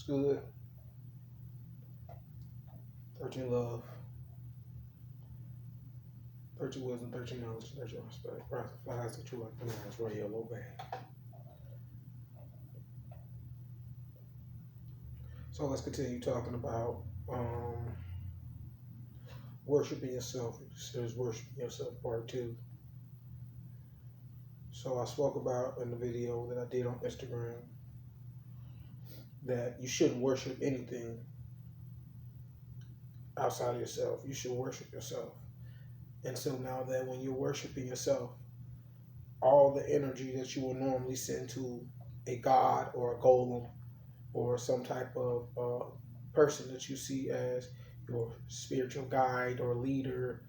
good? 13 love, 13 wisdom, 13 knowledge, 13 respect. Rise and flies the true like the last royal yellow bag. So let's continue talking about worshiping yourself. There's worshiping yourself part 2. So I spoke about in the video that I did on Instagram that you shouldn't worship anything outside of yourself. You should worship yourself. And so now that when you're worshiping yourself, all the energy that you would normally send to a god or a golem or some type of person that you see as your spiritual guide or leader,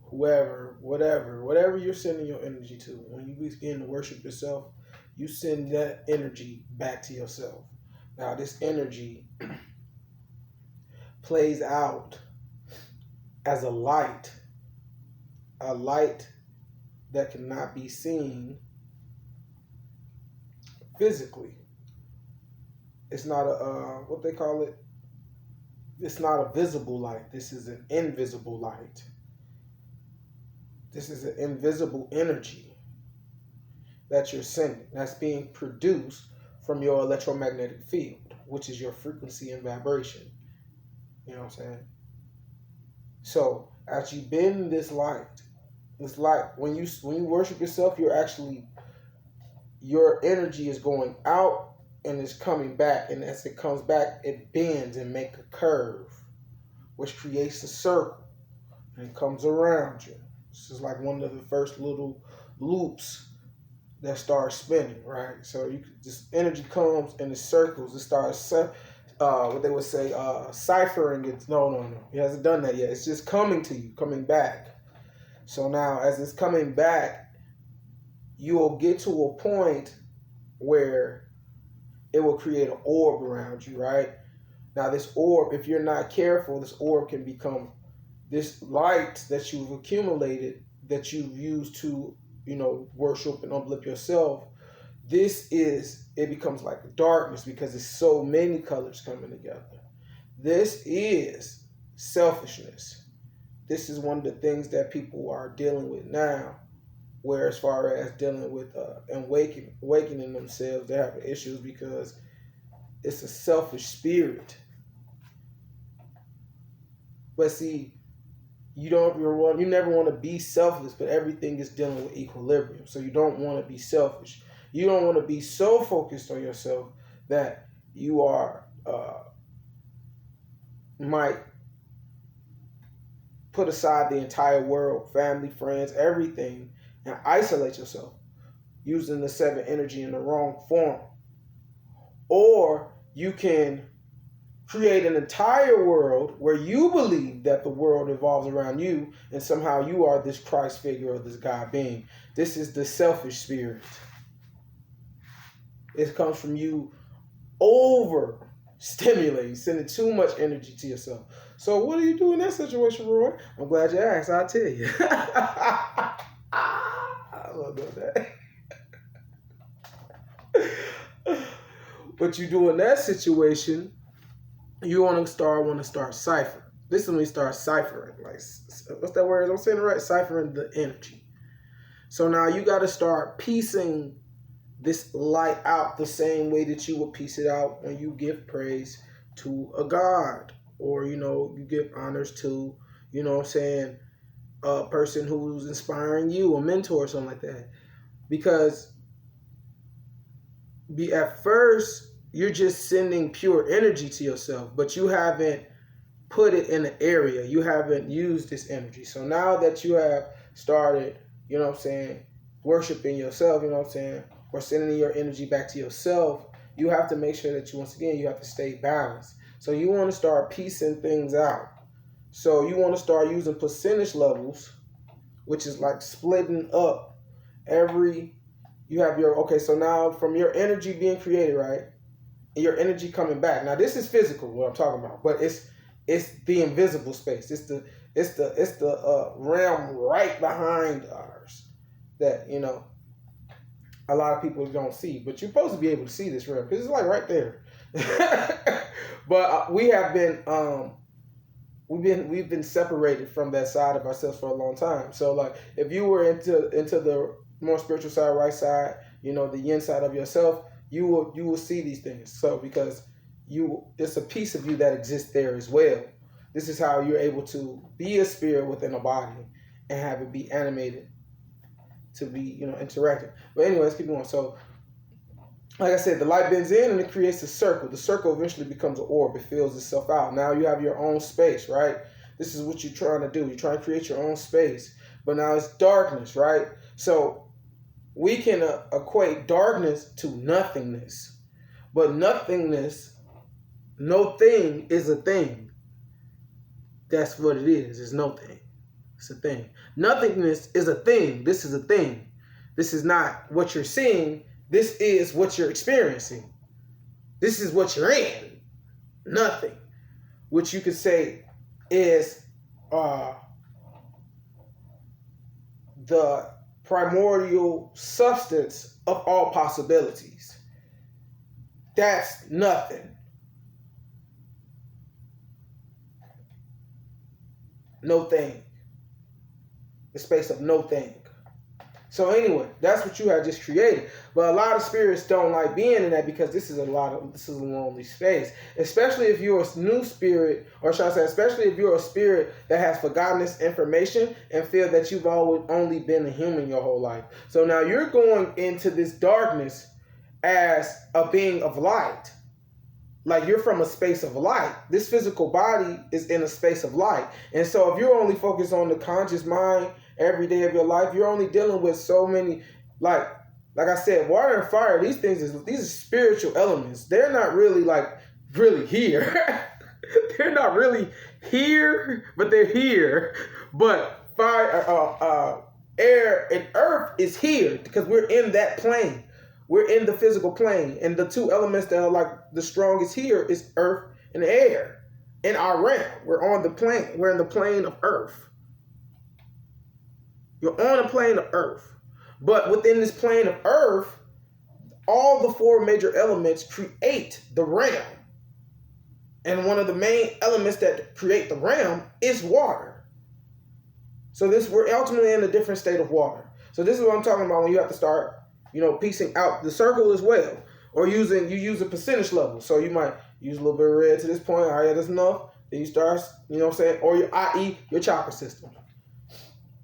whoever, whatever you're sending your energy to, when you begin to worship yourself, you send that energy back to yourself. Now, this energy plays out as a light that cannot be seen physically. It's not a, what they call it, it's not a visible light. This is an invisible light. This is an invisible energy that you're sending, that's being produced from your electromagnetic field, which is your frequency and vibration. You know what I'm saying? So as you bend this light, when you worship yourself, your energy is going out and it's coming back, and as it comes back, it bends and makes a curve, which creates a circle, and it comes around you. This is like one of the first little loops that starts spinning, right? So this energy comes and it circles. It starts, what they would say, ciphering it. No. It hasn't done that yet. It's just coming to you, coming back. So now, as it's coming back, you will get to a point where it will create an orb around you, right? Now, this orb, if you're not careful, this orb can become this light that you've accumulated, that you've used to, worship and uplift yourself. It becomes like darkness because it's so many colors coming together. This is selfishness. This is one of the things that people are dealing with now, where as far as dealing with and awakening themselves, they're having issues because it's a selfish spirit. But see, you never want to be selfless, but everything is dealing with equilibrium. So you don't want to be selfish. You don't want to be so focused on yourself that you might put aside the entire world, family, friends, everything, and isolate yourself using the 7 energy in the wrong form. Or you can create an entire world where you believe that the world revolves around you and somehow you are this Christ figure or this God being. This is the selfish spirit. It comes from you over-stimulating, sending too much energy to yourself. So what do you do in that situation, Roy? I'm glad you asked. I'll tell you. I love that. What you do in that situation, you want to start ciphering. This is when you start ciphering. Like, what's that word? I'm saying it right? Ciphering the energy. So now you got to start piecing this light out the same way that you would piece it out when you give praise to a God, or you give honors to a person who's inspiring you, a mentor or something like that. Because at first you're just sending pure energy to yourself, but you haven't put it in an area. You haven't used this energy. So now that you have started, worshiping yourself, or sending your energy back to yourself, you have to make sure that you have to stay balanced. So you want to start piecing things out. So you want to start using percentage levels, which is like splitting up so now from your energy being created, right? And your energy coming back. Now this is physical, what I'm talking about, but it's the invisible space. It's the realm right behind ours that, a lot of people don't see. But you're supposed to be able to see this realm because it's like right there. But we have been we've been separated from that side of ourselves for a long time. So like if you were into the more spiritual side, right side, the yin side of yourself, you will see these things. So because it's a piece of you that exists there as well. This is how you're able to be a spirit within a body and have it be animated to be, interactive. But anyway, let's keep going. So like I said, the light bends in and it creates a circle. The circle eventually becomes an orb. It fills itself out. Now you have your own space, right? This is what you're trying to do. You're trying to create your own space. But now it's darkness, right? So we can equate darkness to nothingness. But nothingness, no thing is a thing. That's what it is. It's no thing. It's a thing. Nothingness is a thing. This is a thing. This is not what you're seeing. This is what you're experiencing. This is what you're in. Nothing. Which you could say is the primordial substance of all possibilities. That's nothing. No thing. The space of no thing. So anyway, that's what you had just created. But a lot of spirits don't like being in that because this is a lonely space. Especially if you're a new spirit, or should I say, especially if you're a spirit that has forgotten this information and feel that you've always only been a human your whole life. So now you're going into this darkness as a being of light. Like you're from a space of light. This physical body is in a space of light. And so if you're only focused on the conscious mind every day of your life, you're only dealing with so many, like I said, water and fire, these are spiritual elements. They're not really really here. They're not really here, but they're here. But fire, air, and earth is here because we're in that plane. We're in the physical plane. And the two elements that are like the strongest here is earth and air. In our realm, we're on the plane. We're in the plane of earth. You're on a plane of earth. But within this plane of earth, all the four major elements create the realm. And one of the main elements that create the realm is water. So we're ultimately in a different state of water. So this is what I'm talking about when you have to start, piecing out the circle as well. Or you use a percentage level. So you might use a little bit of red to this point. All right, that's enough. Then you start, or i.e. your chakra system.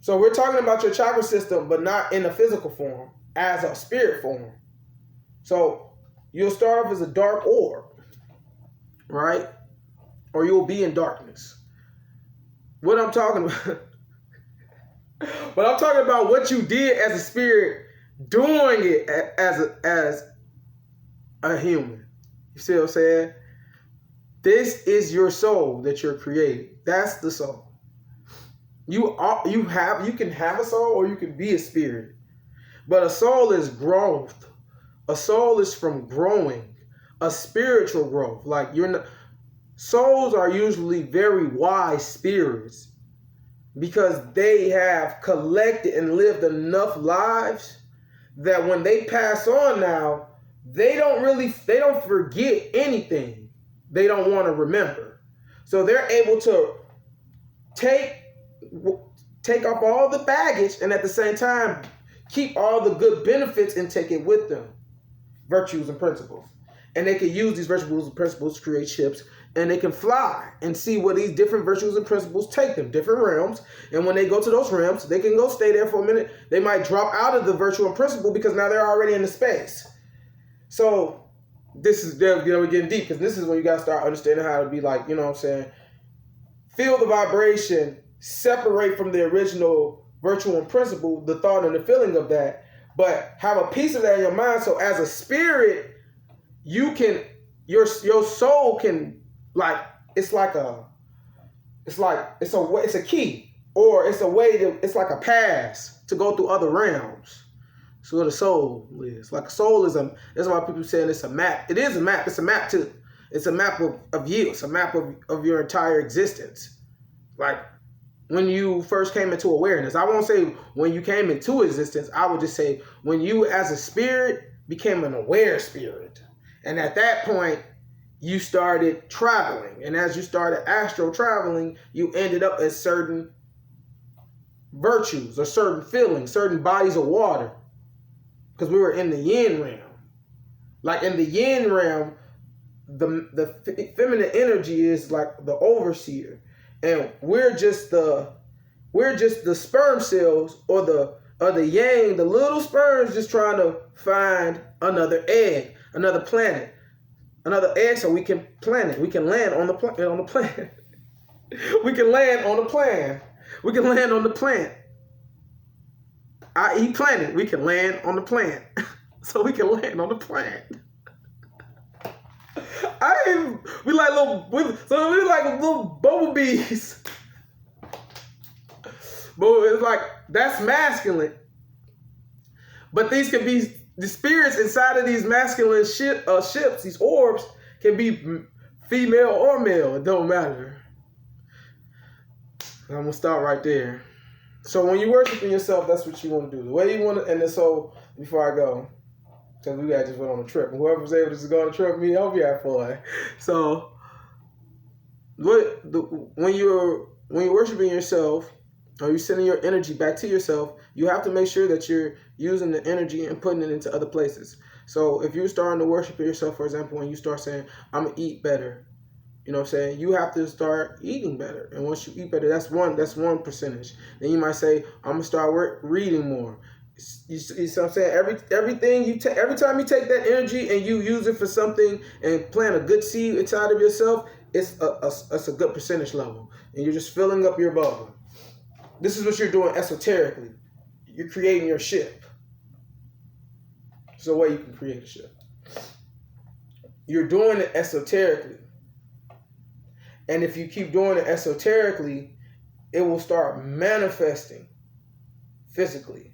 So we're talking about your chakra system, but not in a physical form, as a spirit form. So you'll start off as a dark orb, right? Or you'll be in darkness. What I'm talking about, but I'm talking about what you did as a spirit doing it as a human. You see what I'm saying? This is your soul that you're creating. That's the soul. You can have a soul or you can be a spirit. But a soul is growth. A soul is from growing. A spiritual growth. Souls are usually very wise spirits because they have collected and lived enough lives that when they pass on now, they don't forget anything they don't want to remember. So they're able to take off all the baggage and at the same time keep all the good benefits and take it with them. Virtues and principles. And they can use these virtues and principles to create ships, and they can fly and see where these different virtues and principles take them, different realms. And when they go to those realms, they can go stay there for a minute. They might drop out of the virtue and principle because now they're already in the space. So this is, we're getting deep because this is when you got to start understanding how to be feel the vibration, separate from the original virtue and principle, the thought and the feeling of that, but have a piece of that in your mind. So as a spirit, you can, your soul can, it's a key, or it's a way it's like a pass to go through other realms. So what a soul is. Like a soul that's why people saying it's a map. It is a map. It's a map too. It's a map of you. It's a map of your entire existence. when you first came into awareness. I won't say when you came into existence. I would just say when you as a spirit became an aware spirit. And at that point, you started traveling. And as you started astral traveling, you ended up at certain virtues or certain feelings, certain bodies of water. Because we were in the yin realm. Like in the yin realm, the feminine energy is like the overseer. And we're just the sperm cells or the yang, the little sperms just trying to find another egg, another planet, another egg so we can plant it. We can land on the planet. We can land on the plan. We can land on the plant. I.e. planet. We can land on the plant. So we can land on the plant. We like little bumblebees. But it's like, that's masculine. But these can be, the spirits inside of these masculine ships, these orbs, can be female or male. It don't matter. I'm going to start right there. So when you're worshiping yourself, that's what you want to do. The way you want to, and then so, before I go, because we just went on a trip. And whoever was able to go on a trip with me, I'll be at fun. So, when you're worshiping yourself, or you're sending your energy back to yourself, you have to make sure that you're using the energy and putting it into other places. So if you're starting to worship yourself, for example, when you start saying, I'm going to eat better, you know what I'm saying? You have to start eating better. And once you eat better, that's one percentage. Then you might say, I'm going to start reading more. You see what I'm saying? Everything every time you take that energy and you use it for something and plant a good seed inside of yourself, it's a good percentage level. And you're just filling up your bubble. This is what you're doing esoterically. You're creating your ship. There's a way you can create a ship. You're doing it esoterically. And if you keep doing it esoterically, it will start manifesting physically.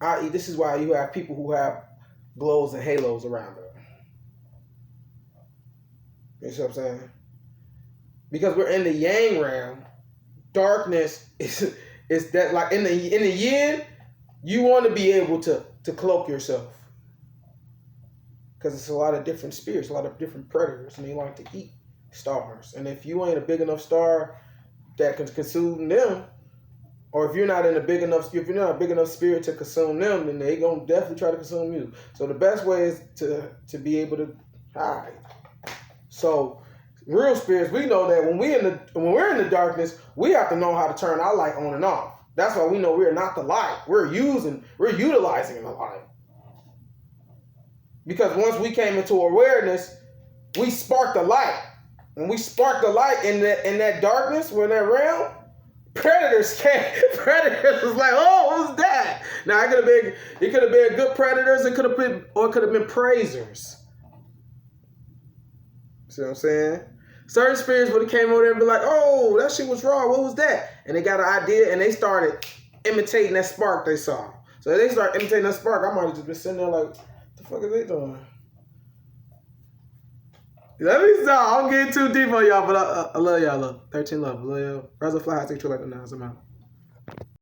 I.e., this is why you have people who have glows and halos around them. You see what I'm saying? Because we're in the yang realm, darkness is that, like in the yin, you want to be able to cloak yourself. Because it's a lot of different spirits, a lot of different predators, and they like to eat stars. And if you ain't a big enough star that can consume them, or if you're not a big enough spirit to consume them, then they gonna definitely try to consume you. So the best way is to be able to hide. So real spirits, we know that when we're in the darkness, we have to know how to turn our light on and off. That's why we know we're not the light. We're utilizing the light. Because once we came into awareness, we sparked the light. When we sparked the light in that darkness, we're in that realm, predators came. Predators was like, oh, what was that? Now it could have been good predators, it could have been praisers. See what I'm saying? Certain spirits would have came over there and be like, oh, that shit was wrong. What was that? And they got an idea and they started imitating that spark they saw. So if they start imitating that spark, I might have just been sitting there like, what the fuck are they doing? Let me stop. I'm getting too deep on y'all, but I love y'all. 13 love. I love y'all. Rise up, fly high, take true like the nines. I'm out.